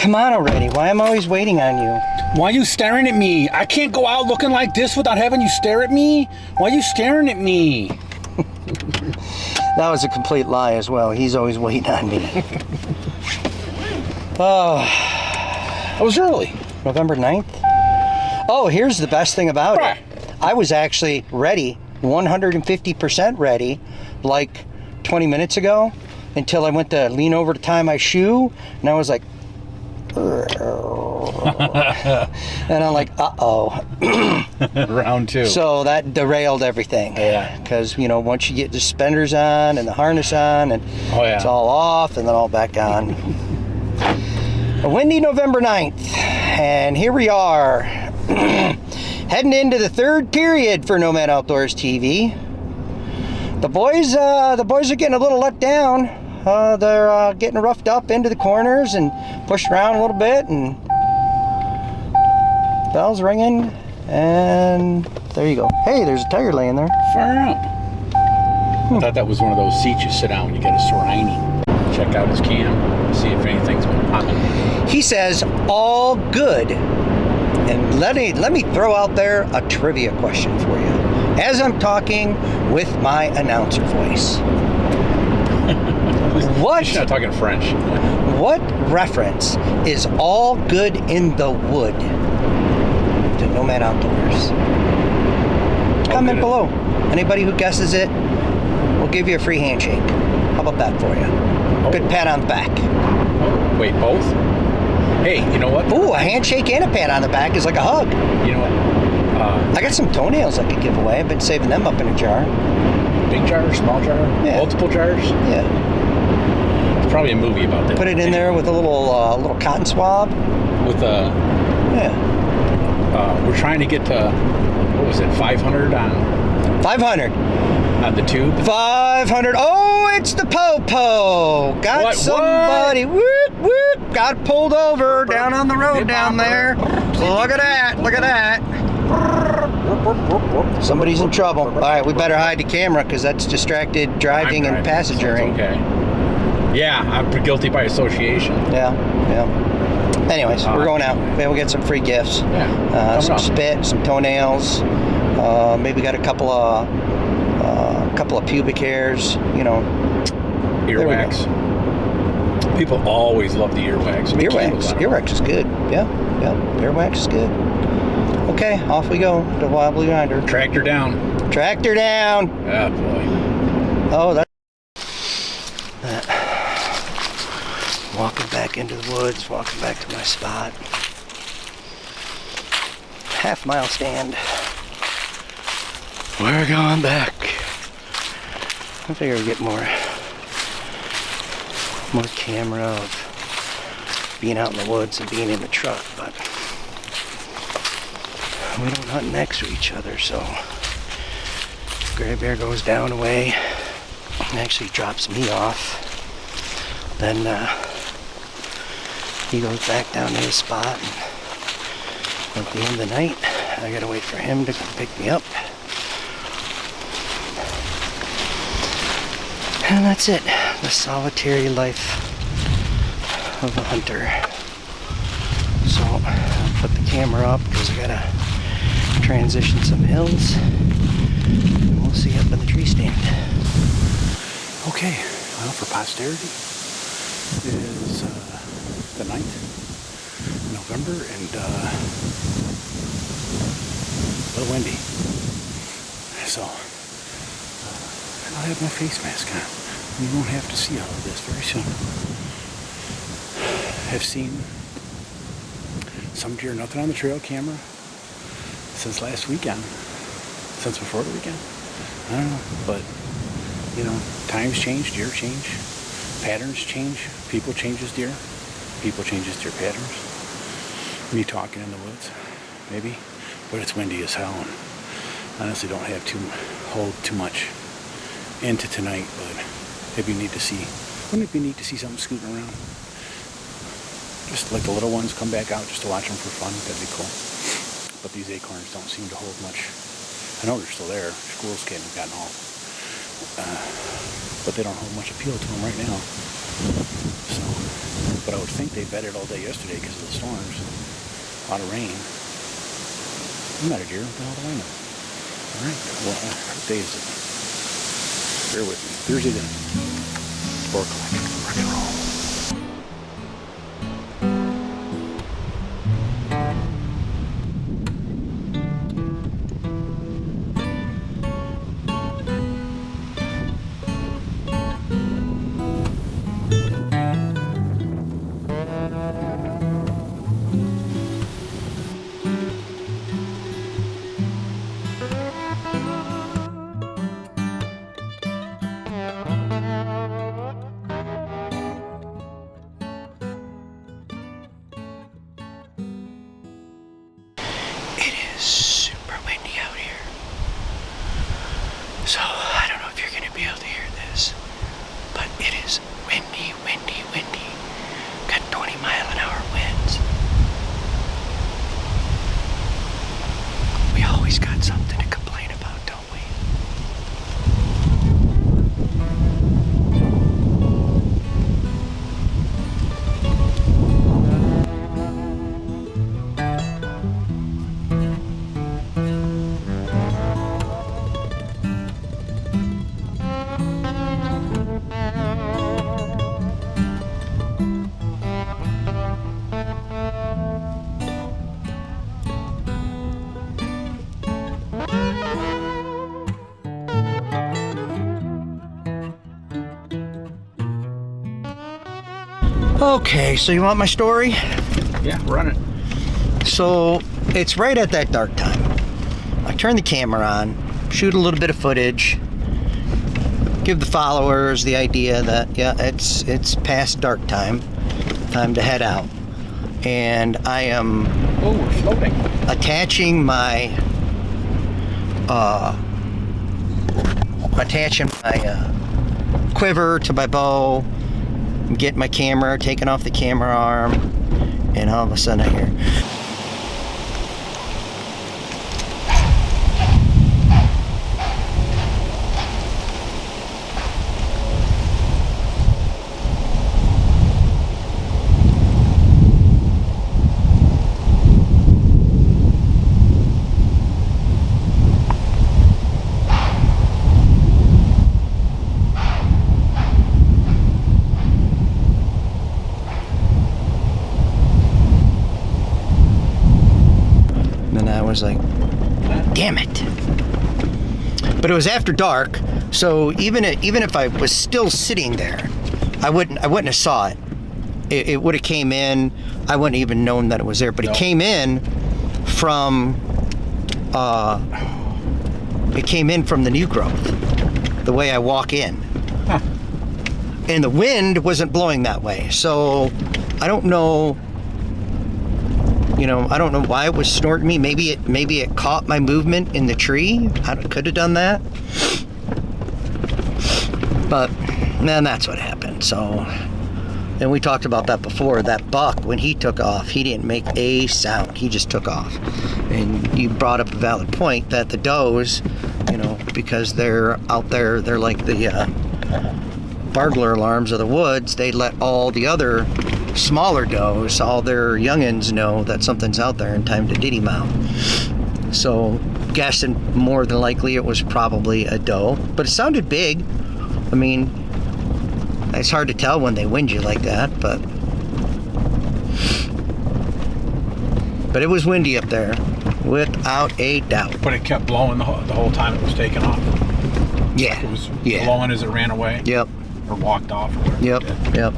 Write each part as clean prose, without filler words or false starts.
Come on already. Why am I always waiting on you? Why are you staring at me? I can't go out looking like this without having you stare at me. Why are you staring at me? That was a complete lie as well. He's always waiting on me. Oh, I was early. November 9th? Oh, here's the best thing about it. I was actually ready, 150% ready, like 20 minutes ago, until I went to lean over to tie my shoe, and I was like, and I'm like, uh-oh. Round two. So that derailed everything. Yeah. Because, you know, once you get the suspenders on and the harness on, and it's all off and then all back on. A windy November 9th, and here we are, heading into the third period for Nomad Outdoors TV. The boys are getting a little let down. They're getting roughed up into the corners and pushed around a little bit, and bells ringing, and there you go. Hey, there's a tiger laying there. Far out. I thought that was one of those seats you sit down when you get a sore hiney. Check out his cam, see if anything's been popping. He says all good. And let me throw out there a trivia question for you, as I'm talking with my announcer voice. What? You're not talking French. What reference is all good in the wood to Nomad Outdoors? Comment below. Anybody who guesses it, we'll give you a free handshake. How about that for you? Good pat on the back. Oh, wait, both? Hey, you know what? Ooh, a handshake and a pat on the back is like a hug. You know what? I got some toenails I could give away. I've been saving them up in a jar. Big jar, small jar, multiple jars? Yeah. It's probably a movie about that. Put it in there with a little cotton swab. With a... Yeah. We're trying to get to, what was it, 500 on... 500. On the tube? 500. Oh, it's the Popo. Got somebody. Whoop, whoop. Got pulled over down on the road down there. Look at that. Look at that. Somebody's in trouble. All right, we better hide the camera because that's distracted driving and passengering. Okay. Yeah, I'm guilty by association. Yeah. Anyways, we're going out. Maybe we'll get some free gifts. Yeah. Some spit, some toenails. Maybe got a couple of pubic hairs. You know. Earwax. People always love the earwax. Earwax is good. Yeah. Earwax is good. Okay, off we go. The wobbly grinder. Tractor down. Tractor down. Oh boy. Oh, that. Walking back into the woods. Walking back to my spot. Half-mile stand. We're going back. I figure we get more camera of being out in the woods and being in the truck, but we don't hunt next to each other, so Gray Bear goes down away and actually drops me off. Then he goes back down to his spot, and at the end of the night I gotta wait for him to come pick me up. And that's it, the solitary life of a hunter. So I'll put the camera up because I gotta transition some hills, and we'll see up in the tree stand. Okay, well, for posterity is the 9th of November, and a little windy. So I'll have my face mask on. You won't have to see all of this very soon. I've seen some deer, nothing on the trail camera since last weekend. Since before the weekend. I don't know, but you know, times change, deer change, patterns change, people changes deer, people changes deer patterns. Me talking in the woods, maybe, but it's windy as hell, and honestly don't have to hold too much into tonight, but it'd be neat to see. Wouldn't it be neat to see something scooting around? Just like the little ones come back out just to watch them for fun. That'd be cool. But these acorns don't seem to hold much. I know they're still there. Squirrels can't have gotten all. But they don't hold much appeal to them right now. So but I would think they bedded all day yesterday because of the storms. A lot of rain. I'm not a deer. What the hell do I know? All right. Well, what day is it? Bear with me. Thursday then. 4 o'clock. Rock and roll. Super windy out here. So I don't know if you're going to be able to hear this, but it is windy, windy, windy. Got 20-mile-an-hour winds. We always got something to complain about, don't we? Okay, so you want my story? Yeah, run it. So it's right at that dark time. I turn the camera on, shoot a little bit of footage, give the followers the idea that yeah, it's past dark time to head out, and I am we're floating. Attaching my quiver to my bow, get my camera, taking off the camera arm, and all of a sudden I hear was like, damn it. But it was after dark, so even if I was still sitting there, I wouldn't have saw it. It would have came in. I wouldn't even known that it was there. But it came in from the new growth, the way I walk in. Huh. And the wind wasn't blowing that way, so I don't know. I don't know why it was snorting me. Maybe it caught my movement in the tree. I could have done that. But then that's what happened. So, and we talked about that before. That buck, when he took off, he didn't make a sound. He just took off. And you brought up a valid point that the does, because they're out there, they're like the burglar alarms of the woods. They let all the other smaller does, all their youngins, know that something's out there and time to ditty mount. So guessing more than likely it was probably a doe, but it sounded big. I mean, it's hard to tell when they wind you like that, but it was windy up there without a doubt. But it kept blowing the whole time it was taking off. Yeah. It was blowing as it ran away. Yep. Or walked off. Or whatever. Yep. Yep.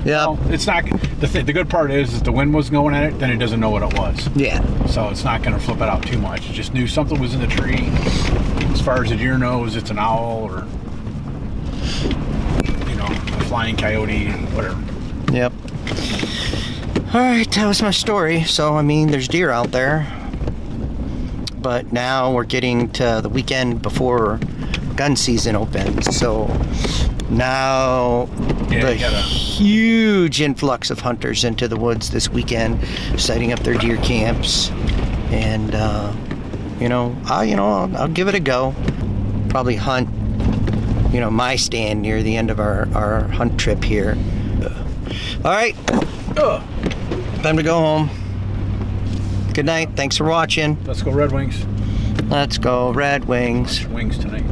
Yeah. Well, it's not the good part is the wind was going at it, then it doesn't know what it was. Yeah. So it's not going to flip it out too much. It just knew something was in the tree. As far as the deer knows, it's an owl or a flying coyote, whatever. Yep. All right, that was my story. So I mean, there's deer out there, but now we're getting to the weekend before gun season opens. So now huge influx of hunters into the woods this weekend, setting up their deer camps, and I'll give it a go. Probably hunt, my stand near the end of our hunt trip here. All right. Time to go home. Good night. Thanks for watching. Let's go Red Wings. Let's go Red Wings. Wings tonight.